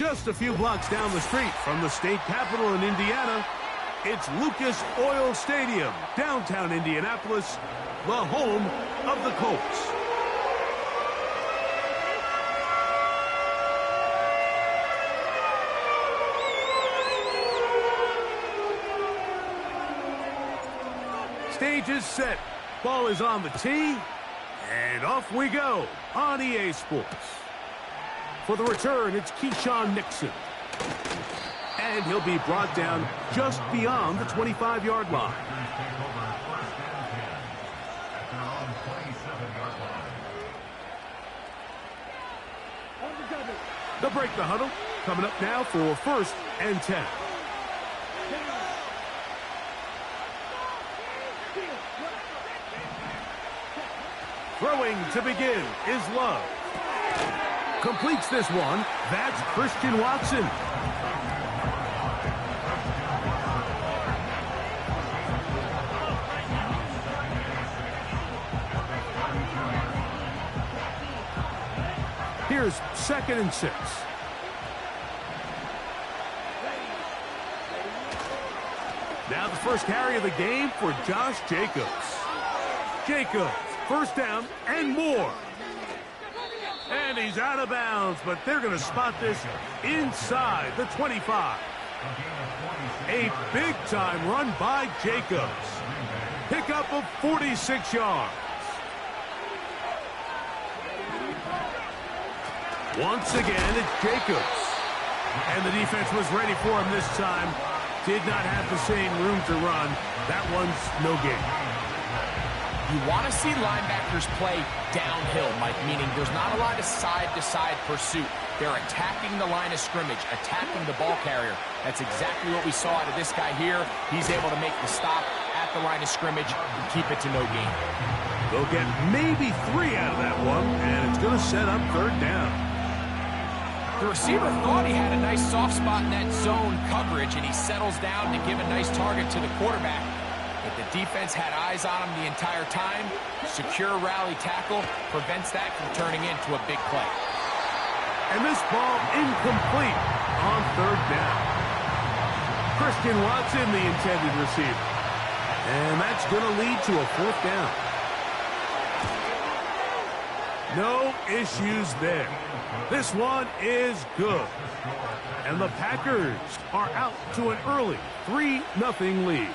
Just a few blocks down the street from the state capitol in Indiana, it's Lucas Oil Stadium, downtown Indianapolis, the home of the Colts. Stage is set. Ball is on the tee. And off we go on EA Sports. For the return, it's Keyshawn Nixon. And he'll be brought down just beyond the 25-yard line. They'll break the huddle. Coming up now for 1st and 10. Throwing to begin is Love. Completes this one. That's Christian Watson. Here's 2nd and 6. Now the first carry of the game for Josh Jacobs. Jacobs, 1st down and more. And he's out of bounds, but they're going to spot this inside the 25. A big-time run by Jacobs. Pickup of 46 yards. Once again, it's Jacobs. And the defense was ready for him this time. Did not have the same room to run. That one's no gain. You want to see linebackers play downhill, Mike, meaning there's not a lot of side-to-side pursuit. They're attacking the line of scrimmage, attacking the ball carrier. That's exactly what we saw out of this guy here. He's able to make the stop at the line of scrimmage and keep it to no gain. They'll get maybe 3 out of that one, and it's going to set up 3rd down. The receiver thought he had a nice soft spot in that zone coverage, and he settles down to give a nice target to the quarterback. But the defense had eyes on him the entire time. Secure rally tackle prevents that from turning into a big play. And this ball incomplete on 3rd down. Christian Watson, the intended receiver. And that's going to lead to a 4th down. No issues there. This one is good. And the Packers are out to an early 3-0 lead.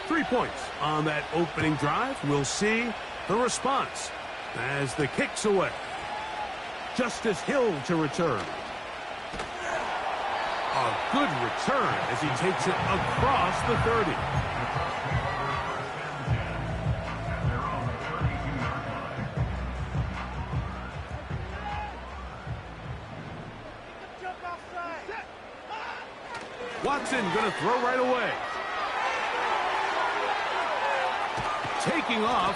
3 points on that opening drive. We'll see the response as the kick's away. Justice Hill to return. A good return as he takes it across the 30. Watson going to throw right away. Taking off.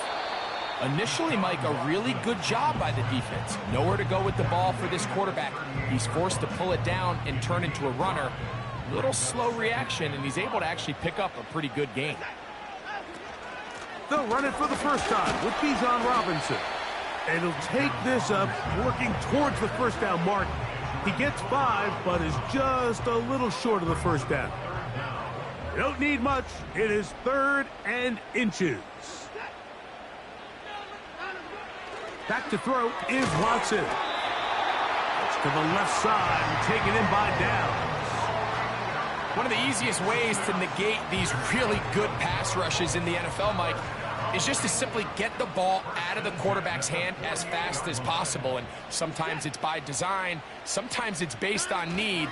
Initially, Mike, a really good job by the defense. Nowhere to go with the ball for this quarterback. He's forced to pull it down and turn into a runner. Little slow reaction, and he's able to actually pick up a pretty good gain. They'll run it for the first time with Bijan Robinson. And he'll take this up, working towards the 1st down mark. He gets 5, but is just a little short of the 1st down. They don't need much. It is 3rd and inches. Back to throw is Watson. It's to the left side and taken in by Downs. One of the easiest ways to negate these really good pass rushes in the NFL, Mike, is just to simply get the ball out of the quarterback's hand as fast as possible. And sometimes it's by design, sometimes it's based on need.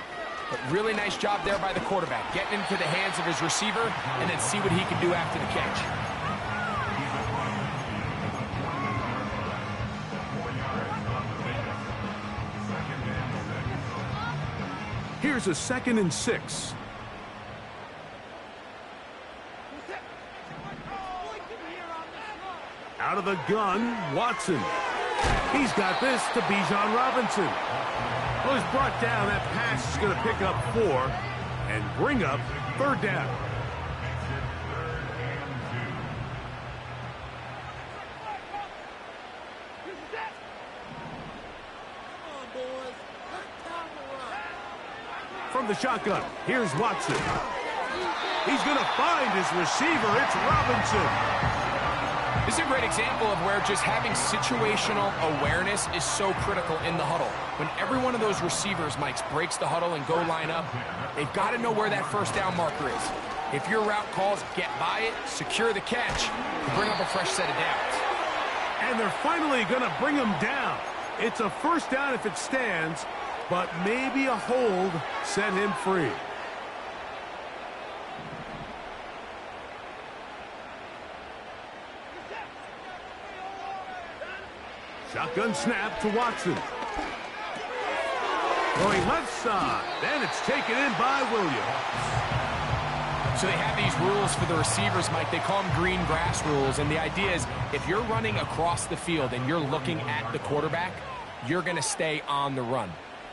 But really nice job there by the quarterback, getting into the hands of his receiver and then see what he can do after the catch. Here's a 2nd and 6. Out of the gun, Watson. He's got this to Bijan Robinson. Well, he's brought down. That pass is going to pick up 4 and bring up 3rd down. From the shotgun, here's Watson. He's going to find his receiver. It's Robinson. This is a great example of where just having situational awareness is so critical in the huddle. When every one of those receivers, Mike, breaks the huddle and go line up, they've got to know where that first down marker is. If your route calls, get by it, secure the catch, and bring up a fresh set of downs. And they're finally going to bring him down. It's a first down if it stands, but maybe a hold set him free. Shotgun snap to Watson. Going left side, and it's taken in by Williams. So they have these rules for the receivers, Mike. They call them green grass rules, and the idea is if you're running across the field and you're looking at the quarterback, you're going to stay on the run.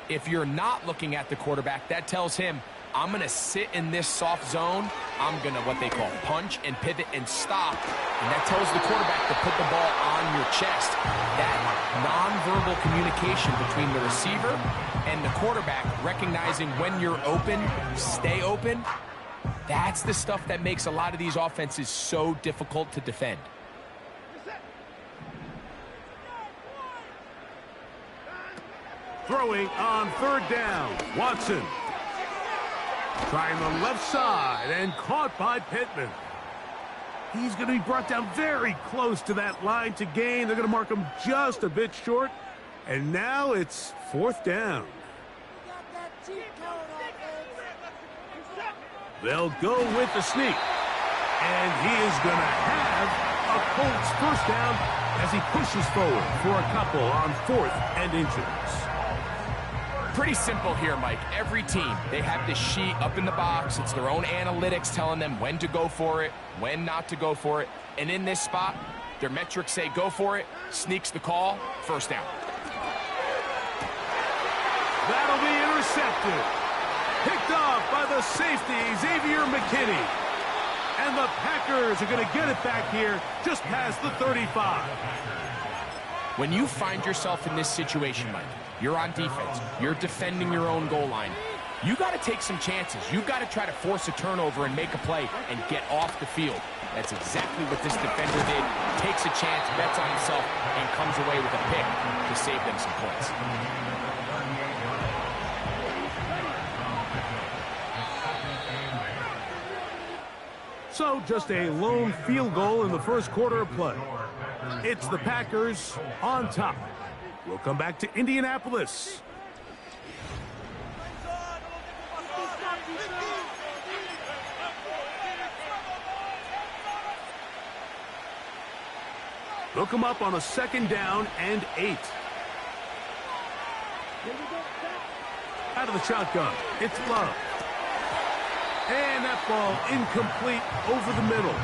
If you're not looking at the quarterback, that tells him, I'm going to sit in this soft zone. I'm going to what they call punch and pivot and stop. And that tells the quarterback to put the ball on your chest. That nonverbal communication between the receiver and the quarterback, recognizing when you're open, stay open, that's the stuff that makes a lot of these offenses so difficult to defend. Throwing on third down, Watson. Trying the left side and caught by Pittman. He's going to be brought down very close to that line to gain. They're going to mark him just a bit short. And now it's fourth down. They'll go with the sneak. And he is going to have a Colts first down as he pushes forward for a couple on 4th and inches. Pretty simple here, Mike. Every team, they have this sheet up in the box. It's their own analytics telling them when to go for it, when not to go for it. And in this spot, their metrics say go for it, sneaks the call, first down. That'll be intercepted. Picked off by the safety, Xavier McKinney. And the Packers are going to get it back here just past the 35. When you find yourself in this situation, Mike, you're on defense, you're defending your own goal line, you got to take some chances. You got to try to force a turnover and make a play and get off the field. That's exactly what this defender did. Takes a chance, bets on himself, and comes away with a pick to save them some points. So just a lone field goal in the first quarter of play. It's the Packers on top. We'll come back to Indianapolis. They'll come up on a 2nd down and 8. Out of the shotgun, it's Love. And that ball incomplete over the middle.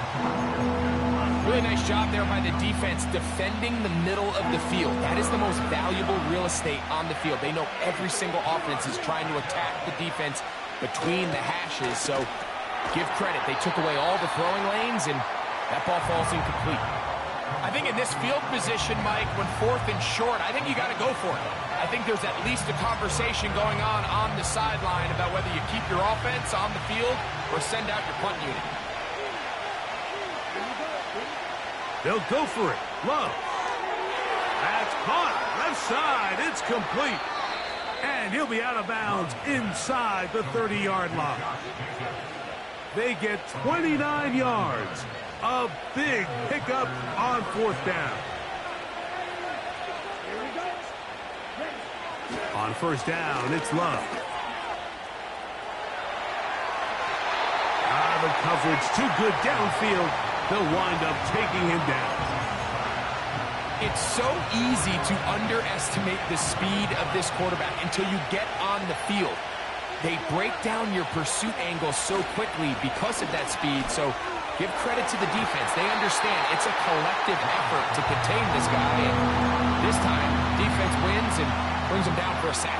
Really nice job there by the defense defending the middle of the field. That is the most valuable real estate on the field. They know every single offense is trying to attack the defense between the hashes. So give credit. They took away all the throwing lanes, and that ball falls incomplete. I think in this field position, Mike, when 4th and short, I think you got to go for it. I think there's at least a conversation going on the sideline about whether you keep your offense on the field or send out your punt unit. They'll go for it. Love. That's caught. Left side. It's complete. And he'll be out of bounds inside the 30-yard line. They get 29 yards. A big pickup on 4th down. On 1st down, it's Love. The coverage too good downfield. They'll wind up taking him down. It's so easy to underestimate the speed of this quarterback until you get on the field. They break down your pursuit angle so quickly because of that speed. So give credit to the defense. They understand it's a collective effort to contain this guy. And this time, defense wins and brings him down for a sack.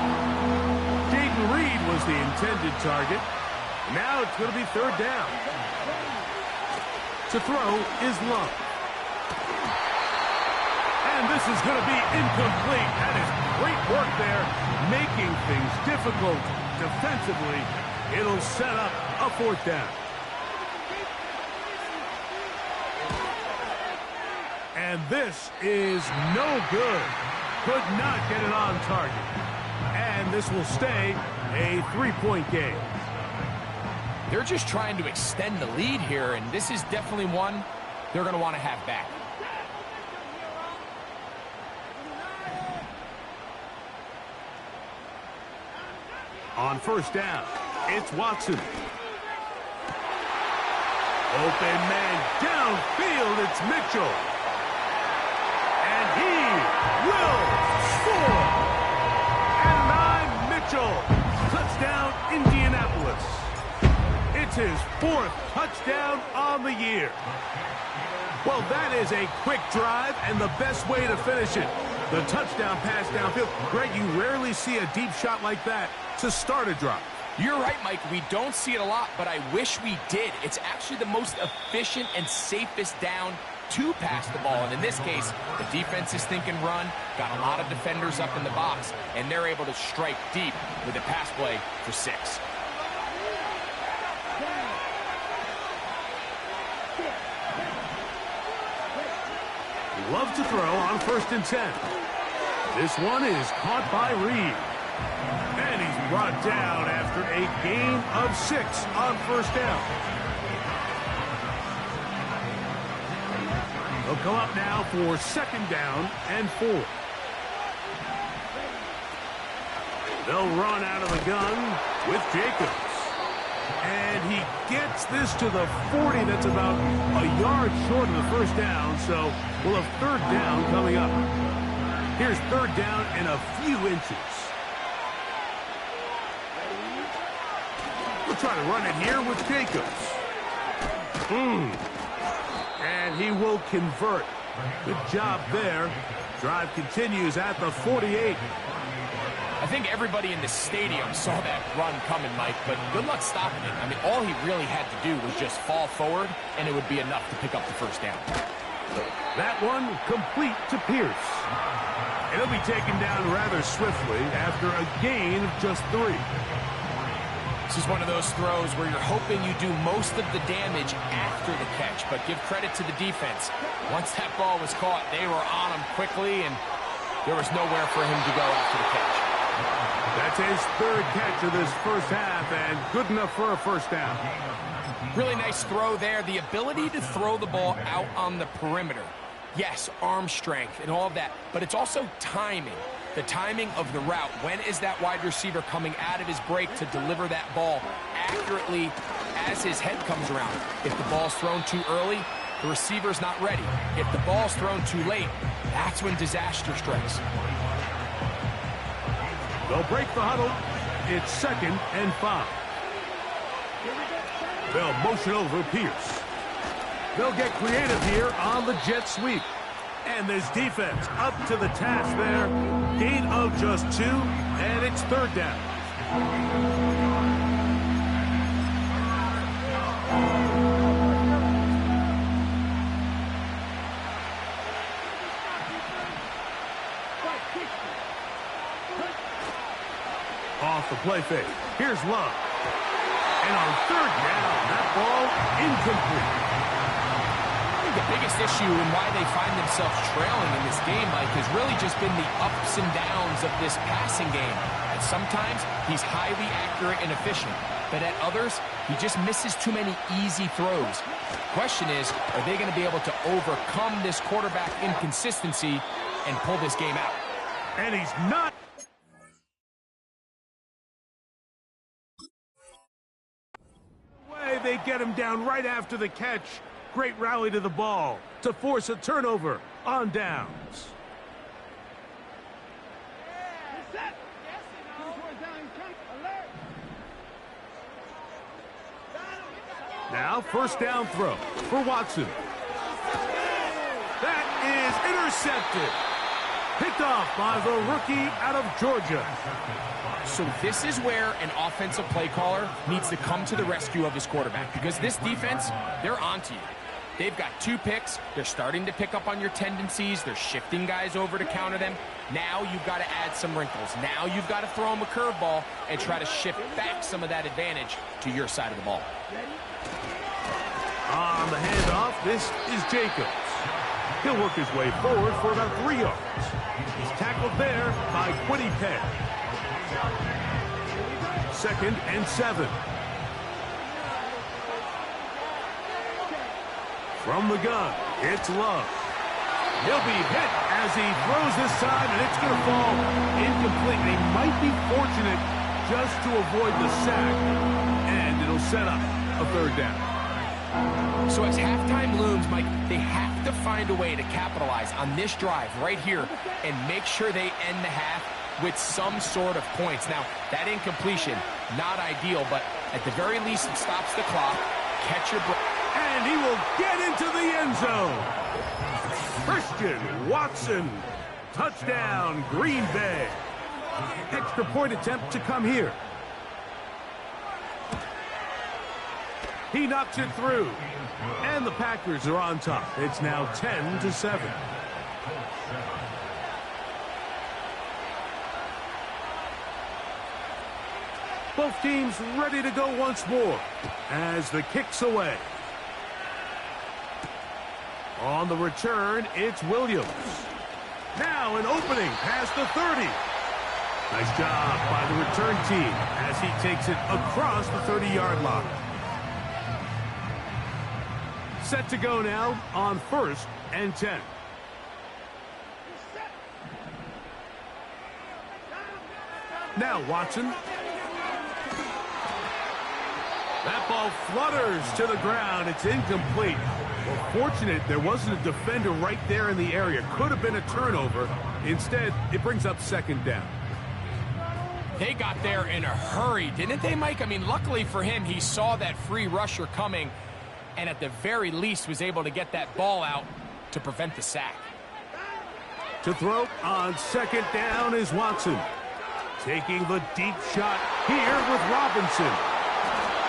Jaden Reed was the intended target. Now it's going to be 3rd down. To throw is Love. And this is going to be incomplete. That is great work there, making things difficult defensively, it'll set up a 4th down. And this is no good. Could not get it on target. And this will stay a 3-point game. They're just trying to extend the lead here, and this is definitely one they're going to want to have back. On 1st down, it's Watson. Open man downfield, it's Mitchell. And he will score. And I'm Mitchell. Touchdown, Indianapolis. It's his 4th touchdown on the year. Well, that is a quick drive and the best way to finish it. The touchdown pass downfield. Greg, you rarely see a deep shot like that to start a drive. You're right, Mike. We don't see it a lot, but I wish we did. It's actually the most efficient and safest down to pass the ball. And in this case, the defense is thinking run, got a lot of defenders up in the box, and they're able to strike deep with a pass play for 6. Love to throw on 1st and 10. This one is caught by Reed. And he's brought down after a gain of 6 on 1st down. They'll come up now for 2nd down and 4. They'll run out of the gun with Jacobs. And he gets this to the 40. That's about a yard short of the 1st down, so we'll have 3rd down coming up. Here's 3rd down in a few inches. We'll try to run it here with Jacobs. And he will convert. Good job there. Drive continues at the 48. I think everybody in the stadium saw that run coming, Mike, but good luck stopping it. I mean, all he really had to do was just fall forward, and it would be enough to pick up the 1st down. That one complete to Pierce. It'll be taken down rather swiftly after a gain of just 3. This is one of those throws where you're hoping you do most of the damage after the catch, but give credit to the defense. Once that ball was caught, they were on him quickly, and there was nowhere for him to go after the catch. That's his 3rd catch of this 1st half, and good enough for a 1st down. Really nice throw there. The ability to throw the ball out on the perimeter. Yes, arm strength and all of that, but it's also timing. The timing of the route. When is that wide receiver coming out of his break to deliver that ball accurately as his head comes around? If the ball's thrown too early, the receiver's not ready. If the ball's thrown too late, that's when disaster strikes. They'll break the huddle. It's 2nd and 5. They'll motion over Pierce. They'll get creative here on the jet sweep. And this defense up to the task there. Gain of just 2, and it's 3rd down. Off the play fake. Here's Love. And on 3rd down, that ball incomplete. I think the biggest issue and why they find themselves trailing in this game, Mike, has really just been the ups and downs of this passing game. And sometimes he's highly accurate and efficient, but at others, he just misses too many easy throws. The question is, are they going to be able to overcome this quarterback inconsistency and pull this game out? And he's not. They get him down right after the catch. Great rally to the ball to force a turnover on downs. Now 1st down throw for Watson. That is intercepted. Picked off by the rookie out of Georgia. So this is where an offensive play caller needs to come to the rescue of his quarterback, because this defense, they're onto you. They've got 2 picks. They're starting to pick up on your tendencies. They're shifting guys over to counter them. Now you've got to add some wrinkles. Now you've got to throw them a curveball and try to shift back some of that advantage to your side of the ball. On the handoff, this is Jacobs. He'll work his way forward for about 3 yards. He's tackled there by Quiddy Penn. 2nd and 7. From the gun, it's Love. He'll be hit as he throws this time, and it's going to fall incomplete. They might be fortunate just to avoid the sack, and it'll set up a 3rd down. So as halftime looms, Mike, they have to find a way to capitalize on this drive right here and make sure they end the half with some sort of points. Now, that incompletion, not ideal, but at the very least, it stops the clock. Catch your breath. And he will get into the end zone. Christian Watson. Touchdown, Green Bay. Extra point attempt to come here. He knocks it through. And the Packers are on top. It's now 10-7. Both teams ready to go once more as the kick's away. On the return, it's Williams. Now an opening past the 30. Nice job by the return team as he takes it across the 30-yard line. Set to go now on 1st and 10. Now Watson. That ball flutters to the ground. It's incomplete. Well, fortunate there wasn't a defender right there in the area. Could have been a turnover. Instead, it brings up 2nd down. They got there in a hurry, didn't they, Mike? I mean, luckily for him, he saw that free rusher coming and at the very least was able to get that ball out to prevent the sack. To throw on 2nd down is Watson. Taking the deep shot here with Robinson.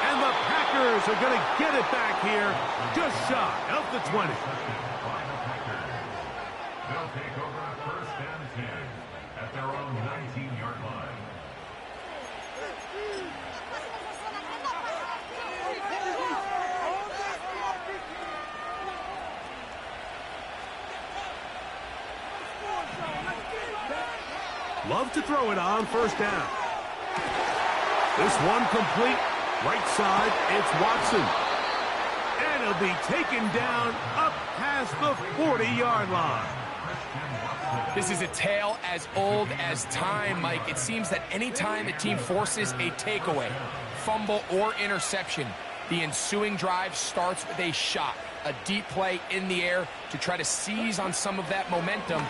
And the Packers are going to get it back here just shy of the 20. They'll take over 1st and 10 at their own 19-yard line. Love to throw it on 1st down. This one complete. Right side, it's Watson. And he'll be taken down up past the 40-yard line. This is a tale as old as time, Mike. It seems that any time the team forces a takeaway, fumble, or interception, the ensuing drive starts with a shot, a deep play in the air to try to seize on some of that momentum.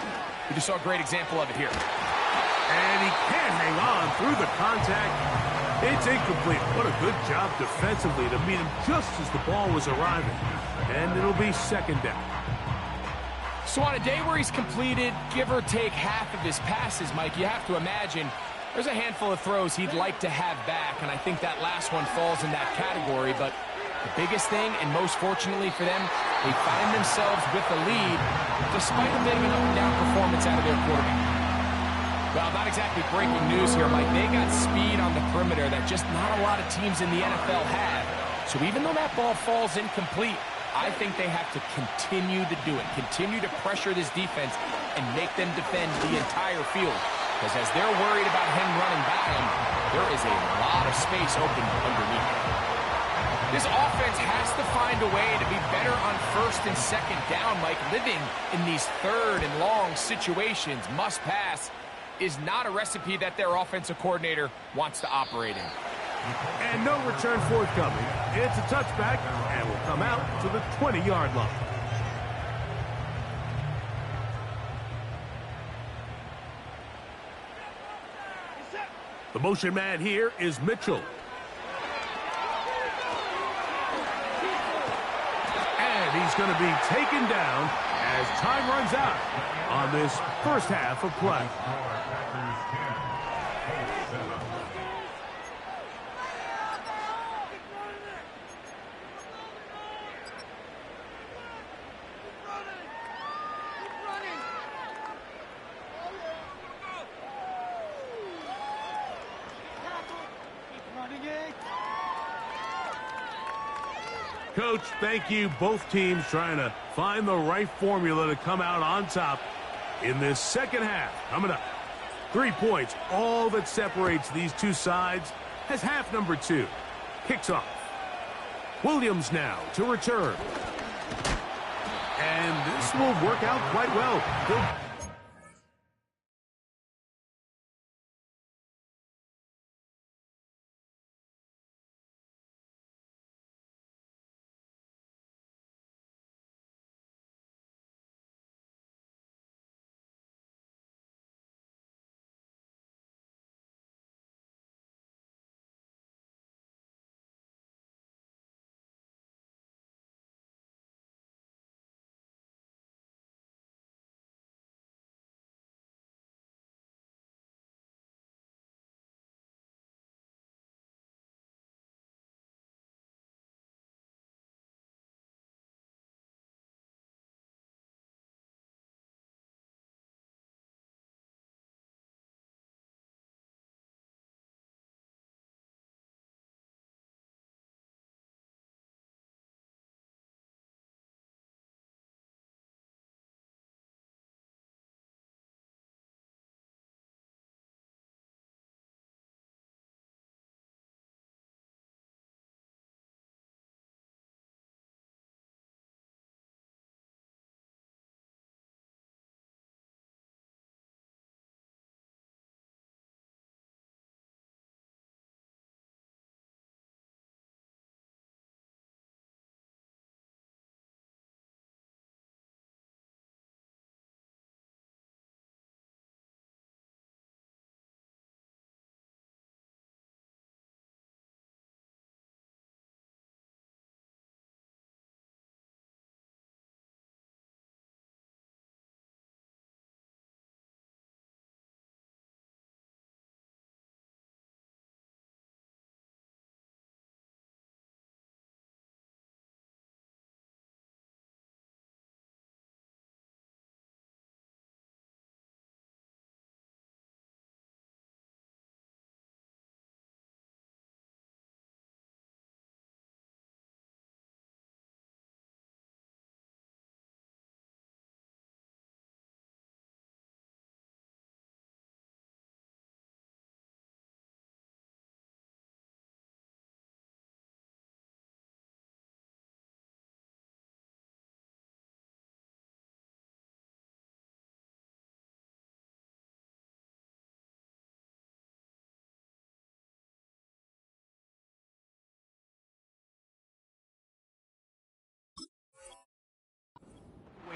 We just saw a great example of it here. And he can't hang on through the contact. It's incomplete. What a good job defensively to meet him just as the ball was arriving. And it'll be 2nd down. So on a day where he's completed, give or take half of his passes, Mike, you have to imagine there's a handful of throws he'd like to have back, and I think that last one falls in that category. But the biggest thing, and most fortunately for them, they find themselves with the lead despite a bit of an up-and-down performance out of their quarterback. Well, not exactly breaking news here, Mike. They got speed on the perimeter that just not a lot of teams in the NFL have. So even though that ball falls incomplete, I think they have to continue to do it, continue to pressure this defense and make them defend the entire field. Because as they're worried about him running by them, there is a lot of space open underneath. This offense has to find a way to be better on 1st and 2nd down, Mike. Living in these 3rd and long situations, must pass, is not a recipe that their offensive coordinator wants to operate in. And no return forthcoming. It's a touchback and will come out to the 20-yard line. The motion man here is Mitchell. And he's going to be taken down as time runs out on this 1st half of play. Coach, thank you. Both teams trying to find the right formula to come out on top in this second half. Coming up, 3 points, all that separates these two sides as half number 2 kicks off. Williams now to return. And this will work out quite well.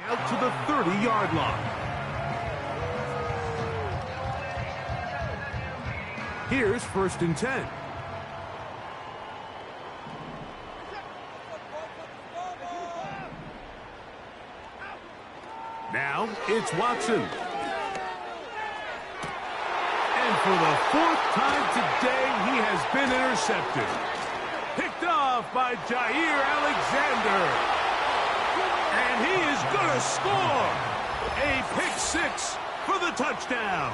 Out to the 30-yard line. Here's 1st and 10. Now it's Watson. And for the 4th time today, he has been intercepted. Picked off by Jair Alexander. And he is going to score a pick 6 for the touchdown.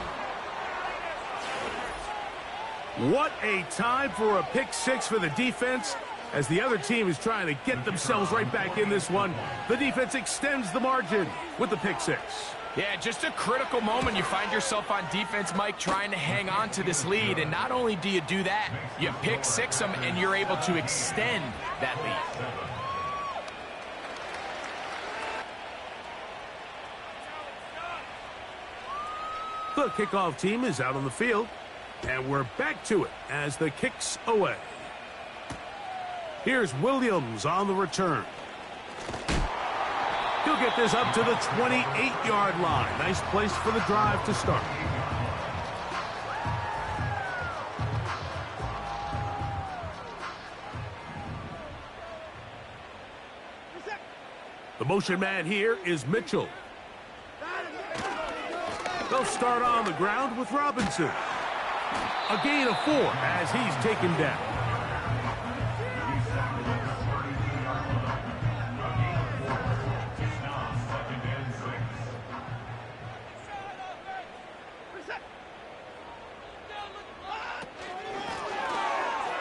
What a time for a pick 6 for the defense. As the other team is trying to get themselves right back in this one, the defense extends the margin with the pick 6. Yeah, just a critical moment. You find yourself on defense, Mike, trying to hang on to this lead. And not only do you do that, you pick 6 them, and you're able to extend that lead. The kickoff team is out on the field, and we're back to it as the kick's away. Here's Williams on the return. He'll get this up to the 28-yard line. Nice place for the drive to start. The motion man here is Mitchell. They'll start on the ground with Robinson. A gain of 4 as he's taken down.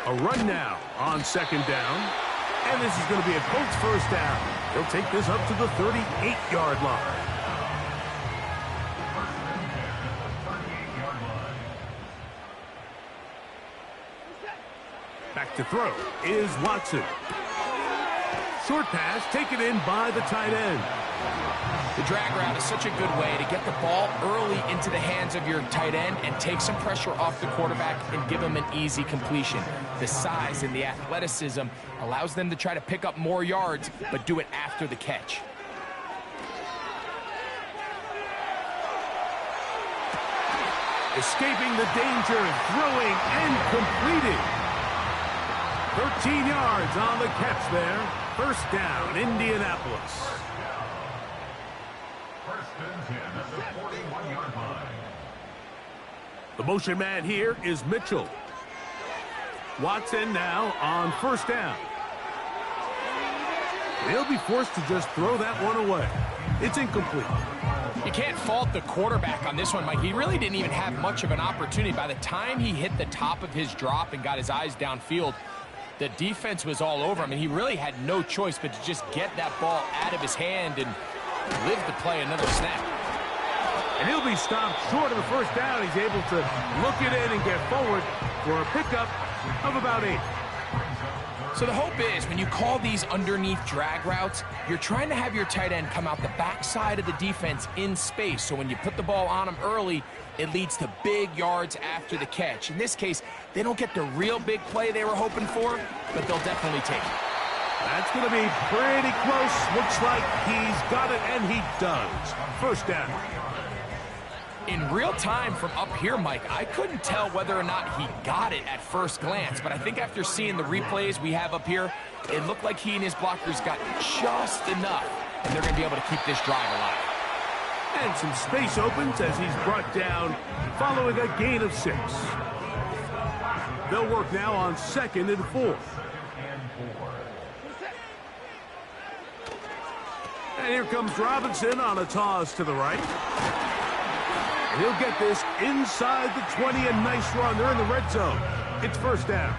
A run now on 2nd down. And this is going to be a Colts first down. He'll take this up to the 38-yard line. Back to throw is Watson. Short pass taken in by the tight end. The drag route is such a good way to get the ball early into the hands of your tight end and take some pressure off the quarterback and give him an easy completion. The size and the athleticism allows them to try to pick up more yards, but do it after the catch. Escaping the danger, throwing and completing. 13 yards on the catch there. First down, Indianapolis. First and 10 at the 41-yard line. The motion man here is Mitchell. Watson now on first down. They'll be forced to just throw that one away. It's incomplete. You can't fault the quarterback on this one, Mike. He really didn't even have much of an opportunity. By the time he hit the top of his drop and got his eyes downfield, the defense was all over him, and he really had no choice but to just get that ball out of his hand and live to play another snap. And he'll be stopped short of the first down. He's able to look it in and get forward for a pickup of about 8. So the hope is when you call these underneath drag routes, you're trying to have your tight end come out the backside of the defense in space. So when you put the ball on him early, it leads to big yards after the catch. In this case, they don't get the real big play they were hoping for, but they'll definitely take it. That's going to be pretty close. Looks like he's got it, and he does. First down. In real time from up here, Mike, I couldn't tell whether or not he got it at first glance, but I think after seeing the replays we have up here, it looked like he and his blockers got just enough, and they're going to be able to keep this drive alive. And some space opens as he's brought down following a gain of 6. They'll work now on 2nd and 4. And here comes Robinson on a toss to the right. And he'll get this inside the 20, a nice run. They're in the red zone. It's first down.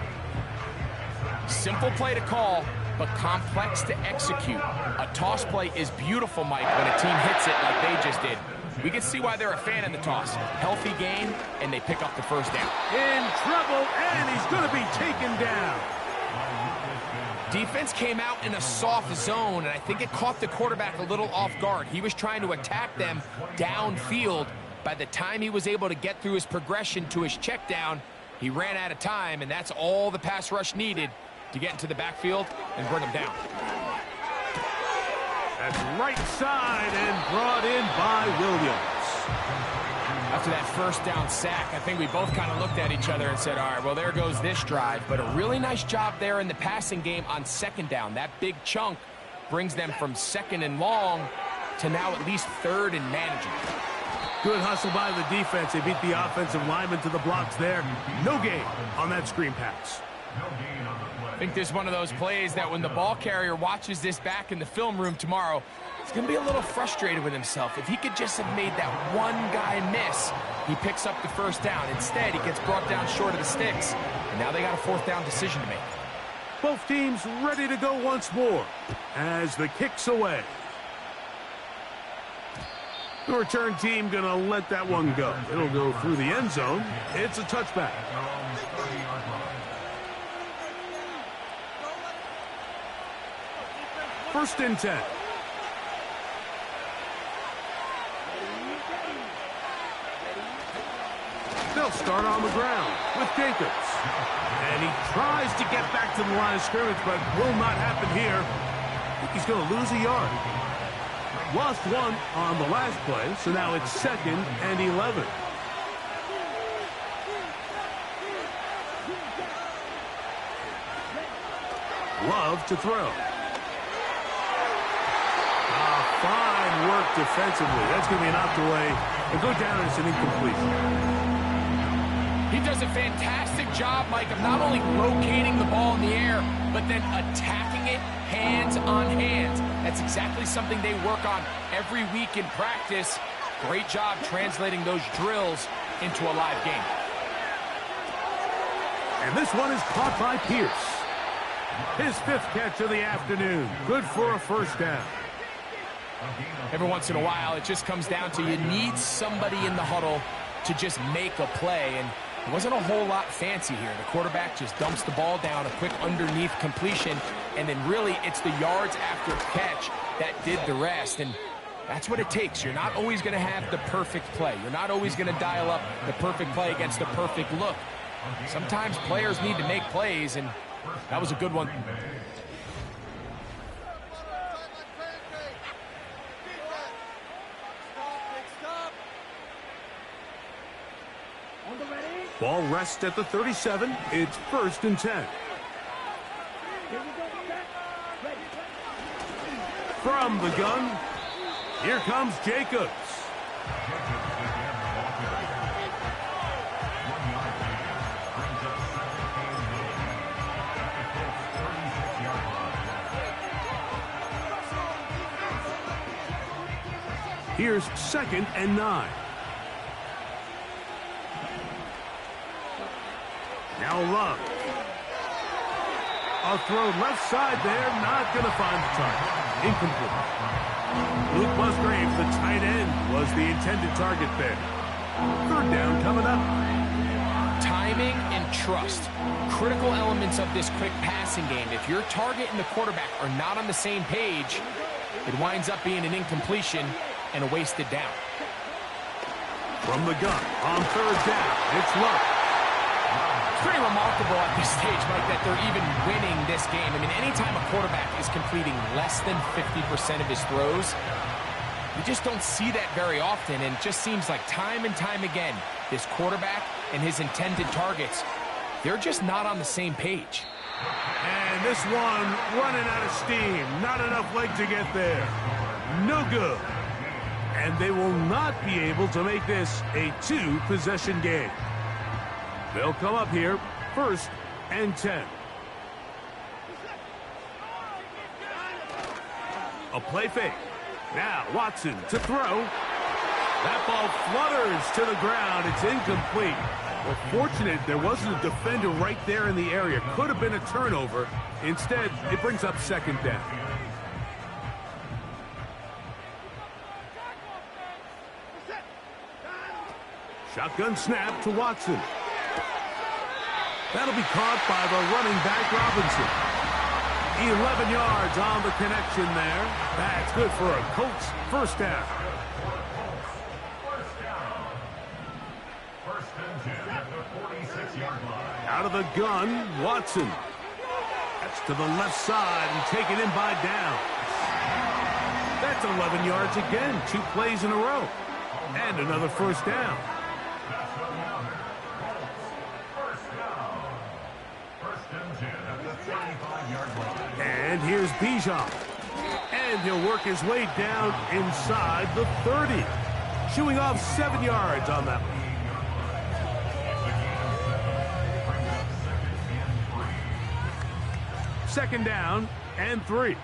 Simple play to call, but complex to execute. A toss play is beautiful, Mike, when a team hits it like they just did. We can see why they're a fan of the toss. Healthy gain, and they pick up the first down. In trouble, and he's going to be taken down. Defense came out in a soft zone, and I think it caught the quarterback a little off guard. He was trying to attack them downfield. By the time he was able to get through his progression to his check down, he ran out of time, and that's all the pass rush needed to get into the backfield and bring him down. That's right side and brought in by Williams. After that first down sack, I think we both kind of looked at each other and said, all right, well, there goes this drive. But a really nice job there in the passing game on 2nd down. That big chunk brings them from 2nd and long to now at least 3rd and manageable. Good hustle by the defense. They beat the offensive lineman to the blocks there. No gain on that screen pass. I think there's one of those plays that when the ball carrier watches this back in the film room tomorrow, he's going to be a little frustrated with himself. If he could just have made that one guy miss, he picks up the first down. Instead, he gets brought down short of the sticks, and now they got a 4th down decision to make. Both teams ready to go once more as the kick's away. The return team going to let that one go. It'll go through the end zone. It's a touchback. First and 10. They'll start on the ground with Jacobs. And he tries to get back to the line of scrimmage, but will not happen here. I think he's going to lose a yard. Lost 1 on the last play, so now it's 2nd and 11. Love to throw. Fine work defensively. That's going to be knocked away and go down as an incompletion. He does a fantastic job, Mike, of not only locating the ball in the air, but then attacking it hands on hands. That's exactly something they work on every week in practice. Great job translating those drills into a live game. And this one is caught by Pierce. His 5th catch of the afternoon. Good for a first down. Every once in a while, it just comes down to you need somebody in the huddle to just make a play, and it wasn't a whole lot fancy here. The quarterback just dumps the ball down, a quick underneath completion, and then really it's the yards after catch that did the rest, and that's what it takes. You're not always going to have the perfect play. You're not always going to dial up the perfect play against the perfect look. Sometimes players need to make plays, and that was a good one. Ball rests at the 37. It's 1st and 10. From the gun, here comes Jacobs. Here's 2nd and 9. Now Love. A throw left side there, not going to find the target. Incomplete. Luke Musgrave, the tight end, was the intended target there. 3rd down coming up. Timing and trust. Critical elements of this quick passing game. If your target and the quarterback are not on the same page, it winds up being an incompletion and a wasted down. From the gun, on 3rd down, it's Love. It's pretty remarkable at this stage, Mike, that they're even winning this game. I mean, anytime a quarterback is completing less than 50% of his throws, you just don't see that very often, and it just seems like time and time again, this quarterback and his intended targets, they're just not on the same page. And this one running out of steam. Not enough leg to get there. No good. And they will not be able to make this a 2-possession game. They'll come up here, 1st and 10. A play fake. Now Watson to throw. That ball flutters to the ground. It's incomplete. Well, fortunate there wasn't a defender right there in the area. Could have been a turnover. Instead, it brings up 2nd down. Shotgun snap to Watson. That'll be caught by the running back, Robinson. 11 yards on the connection there. That's good for a Colts 1st down. 1st and 10 at the 46-yard line. Out of the gun, Watson. That's to the left side and taken in by Downs. That's 11 yards again. 2 plays in a row. And another 1st down. And here's Bijan. And he'll work his way down inside the 30. Chewing off 7 yards on that one. Second down and 3.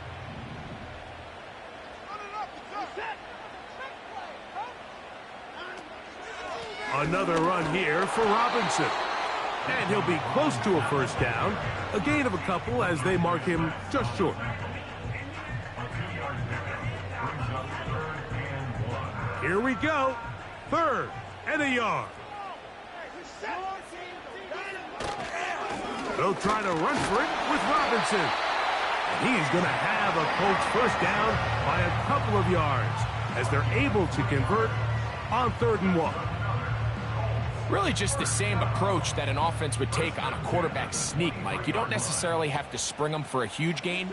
Another run here for Robinson. And he'll be close to a 1st down. A gain of a couple as they mark him just short. Here we go. 3rd and a yard. They'll try to run for it with Robinson. And he's going to have a Colts 1st down by a couple of yards as they're able to convert on 3rd and 1. Really just the same approach that an offense would take on a quarterback sneak, Mike. You don't necessarily have to spring them for a huge gain.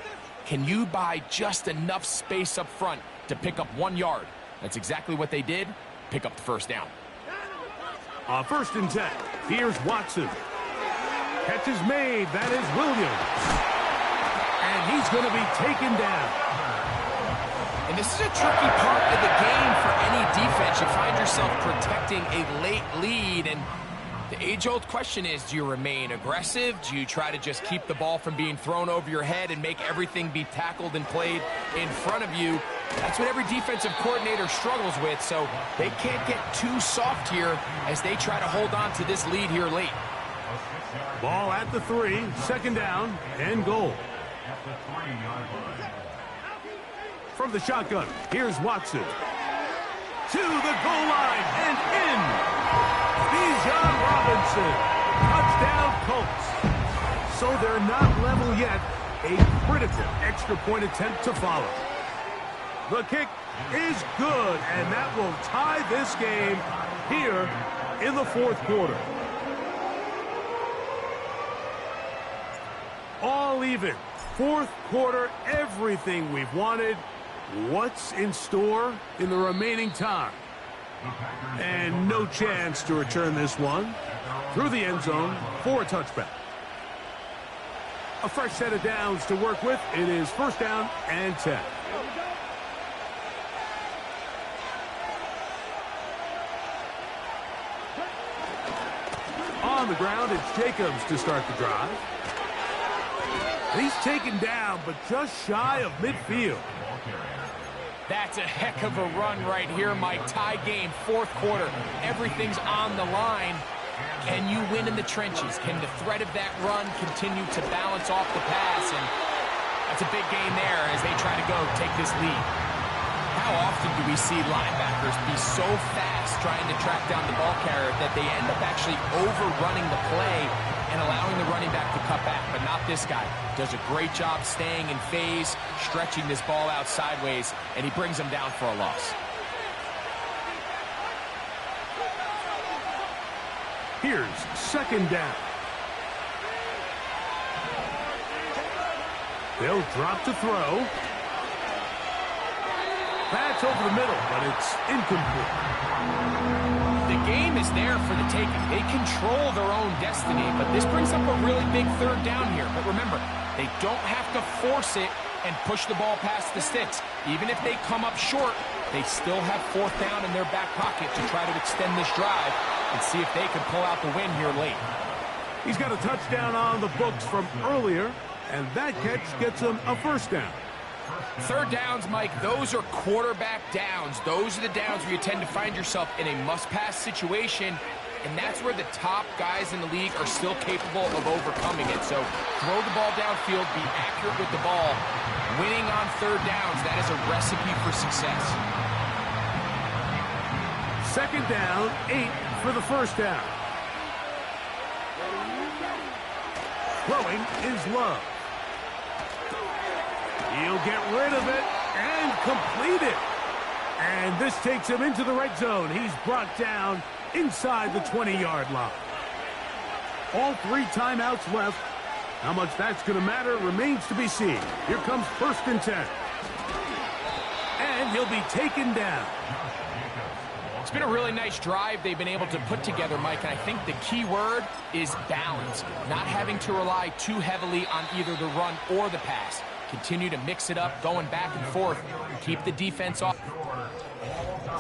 Can you buy just enough space up front to pick up 1 yard? That's exactly what they did. Pick up the 1st down. On 1st and 10, here's Watson. Catch is made. That is Williams. And he's going to be taken down. And this is a tricky part of the game for any defense. You find yourself protecting a late lead, and the age-old question is, do you remain aggressive? Do you try to just keep the ball from being thrown over your head and make everything be tackled and played in front of you? That's what every defensive coordinator struggles with, so they can't get too soft here as they try to hold on to this lead here late. Ball at the 3, 2nd down and goal. at the 3-yard line. From the shotgun, here's Watson. To the goal line and in. Bijan Robinson. Touchdown Colts. So they're not level yet. A critical extra point attempt to follow. The kick is good, and that will tie this game here in the fourth quarter. All even. Fourth quarter, everything we've wanted. What's in store in the remaining time? And no chance to return this one through the end zone for a touchback. A fresh set of downs to work with. It is first down and 10. On the ground, it's Jacobs to start the drive. He's taken down, but just shy of midfield. That's a heck of a run right here, Mike. Tie game, fourth quarter. Everything's on the line. Can you win in the trenches? Can the threat of that run continue to balance off the pass? And that's a big gain there as they try to go take this lead. How often do we see linebackers be so fast trying to track down the ball carrier that they end up actually overrunning the play and allowing the running back to cut back? But not this guy. Does a great job staying in phase, stretching this ball out sideways, and he brings them down for a loss. Here's second down. They'll drop to throw. That's over the middle, but it's incomplete. The game is there for the taking. They control their own destiny, but this brings up a really big third down here. But remember, they don't have to force it and push the ball past the sticks. Even if they come up short, they still have fourth down in their back pocket to try to extend this drive and see if they can pull out the win here late. He's got a touchdown on the books from earlier, and that catch gets him a first down. Third downs, Mike, those are quarterback downs. Those are the downs where you tend to find yourself in a must-pass situation, and that's where the top guys in the league are still capable of overcoming it. So throw the ball downfield, be accurate with the ball. Winning on third downs, that is a recipe for success. Second down, 8 for the first down. Throwing is Love. He'll get rid of it and complete it. And this takes him into the red zone. He's brought down inside the 20-yard line. All 3 timeouts left. How much that's going to matter remains to be seen. Here comes first and 10. And he'll be taken down. It's been a really nice drive they've been able to put together, Mike, and I think the key word is balance. Not having to rely too heavily on either the run or the pass. Continue to mix it up, going back and forth, and keep the defense off.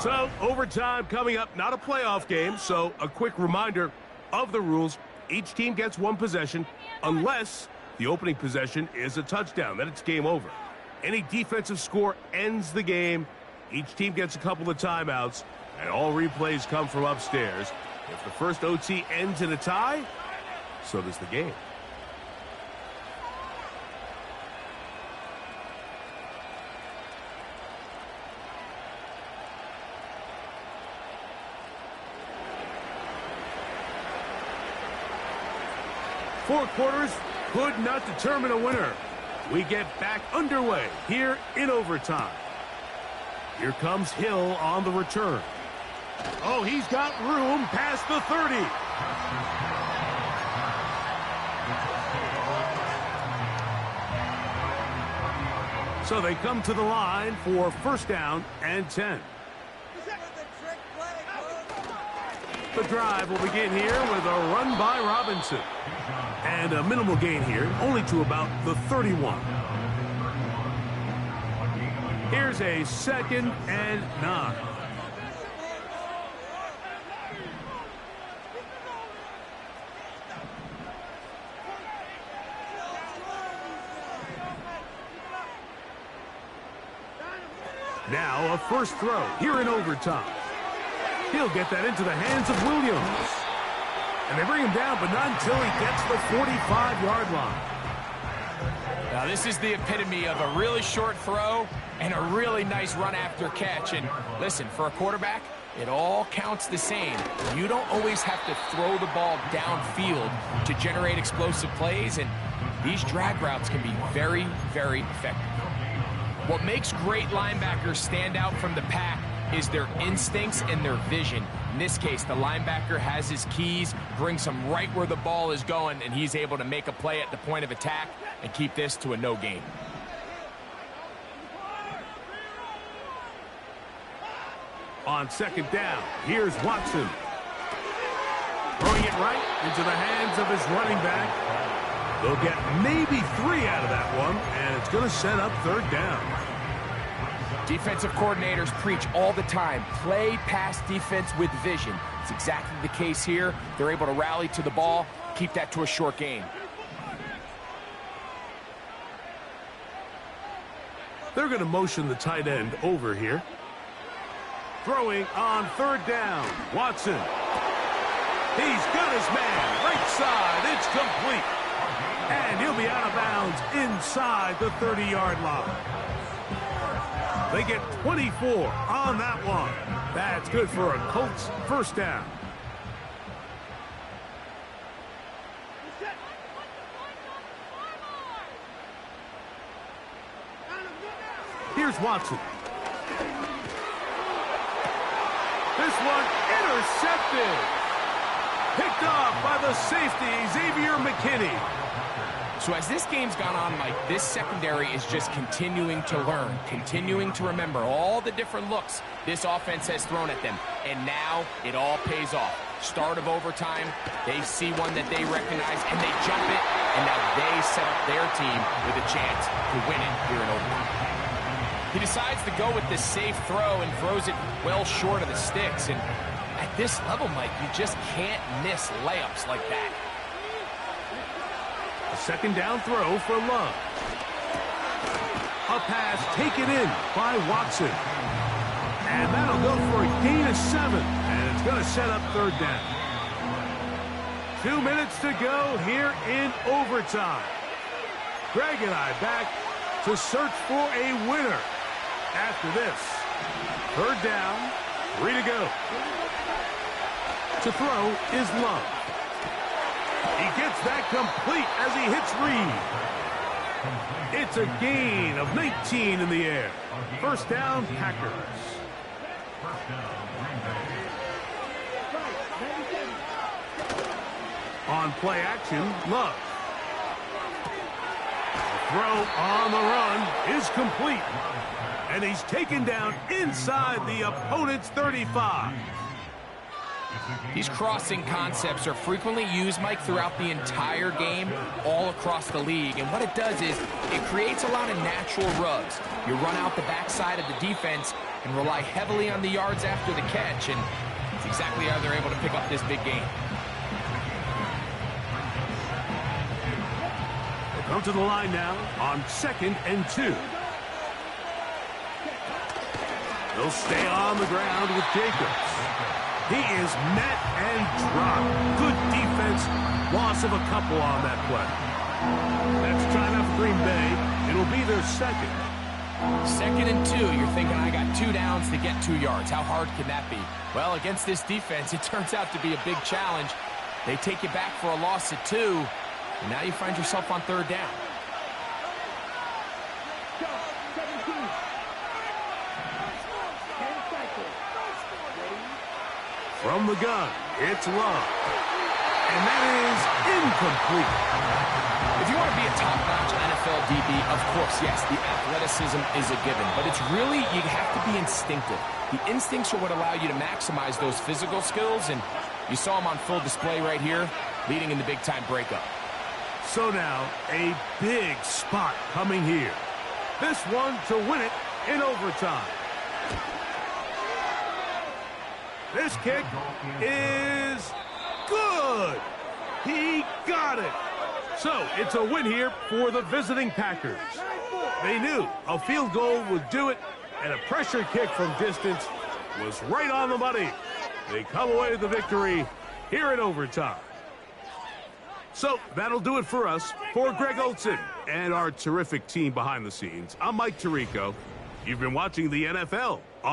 So, overtime coming up, not a playoff game, so a quick reminder of the rules. Each team gets 1 possession, unless the opening possession is a touchdown. Then it's game over. Any defensive score ends the game. Each team gets a couple of timeouts, and all replays come from upstairs. If the first OT ends in a tie, so does the game. Four quarters could not determine a winner. We get back underway here in overtime. Here comes Hill on the return. Oh, he's got room past the 30. So they come to the line for first down and 10. The drive will begin here with a run by Robinson. And a minimal gain here, only to about the 31. Here's a second and 9. Now a first throw here in overtime. He'll get that into the hands of Williams. And they bring him down, but not until he gets the 45-yard line. Now, this is the epitome of a really short throw and a really nice run after catch. And listen, for a quarterback, it all counts the same. You don't always have to throw the ball downfield to generate explosive plays, and these drag routes can be very, very effective. What makes great linebackers stand out from the pack is their instincts and their vision. In this case, the linebacker has his keys, brings him right where the ball is going, and he's able to make a play at the point of attack and keep this to a no gain. On second down, here's Watson. Throwing it right into the hands of his running back. They'll get maybe 3 out of that one, and it's going to set up third down. Defensive coordinators preach all the time, play pass defense with vision. It's exactly the case here. They're able to rally to the ball, keep that to a short gain. They're going to motion the tight end over here. Throwing on third down, Watson. He's got his man, right side, it's complete. And he'll be out of bounds inside the 30-yard line. They get 24 on that one. That's good for a Colts first down. Here's Watson. This one intercepted. Picked off by the safety, Xavier McKinney. So as this game's gone on, Mike, this secondary is just continuing to learn, continuing to remember all the different looks this offense has thrown at them. And now it all pays off. Start of overtime, they see one that they recognize, and they jump it, and now they set up their team with a chance to win it here in overtime. He decides to go with this safe throw and throws it well short of the sticks. And at this level, Mike, you just can't miss layups like that. A second down throw for Love. A pass taken in by Watson. And that'll go for a gain of 7. And it's going to set up third down. 2 minutes to go here in overtime. Greg and I back to search for a winner after this. Third down, 3 to go. To throw is Love. He gets that complete as he hits Reed. It's a gain of 19 in the air. First down, Packers. On play action, Love. The throw on the run is complete. And he's taken down inside the opponent's 35. These crossing concepts are frequently used, Mike, throughout the entire game, all across the league. And what it does is it creates a lot of natural rubs. You run out the backside of the defense and rely heavily on the yards after the catch. And it's exactly how they're able to pick up this big game. They'll come to the line now on 2nd and 2. They'll stay on the ground with Jacobs. He is met and dropped. Good defense. Loss of a couple on that play. That's timeout for Green Bay. It'll be their second. 2nd and 2. You're thinking, I got 2 downs to get 2 yards. How hard can that be? Well, against this defense, it turns out to be a big challenge. They take you back for a loss at 2, and now you find yourself on third down. From the gun, it's Love. And that is incomplete. If you want to be a top-notch NFL DB, of course, yes, the athleticism is a given. But it's really, you have to be instinctive. The instincts are what allow you to maximize those physical skills, and you saw them on full display right here, leading in the big-time breakup. So now, a big spot coming here. This one to win it in overtime. This kick is good. He got it. So it's a win here for the visiting Packers. They knew a field goal would do it, and a pressure kick from distance was right on the money. They come away with the victory here in overtime. So that'll do it for us. For Greg Olson and our terrific team behind the scenes, I'm Mike Tirico. You've been watching the NFL on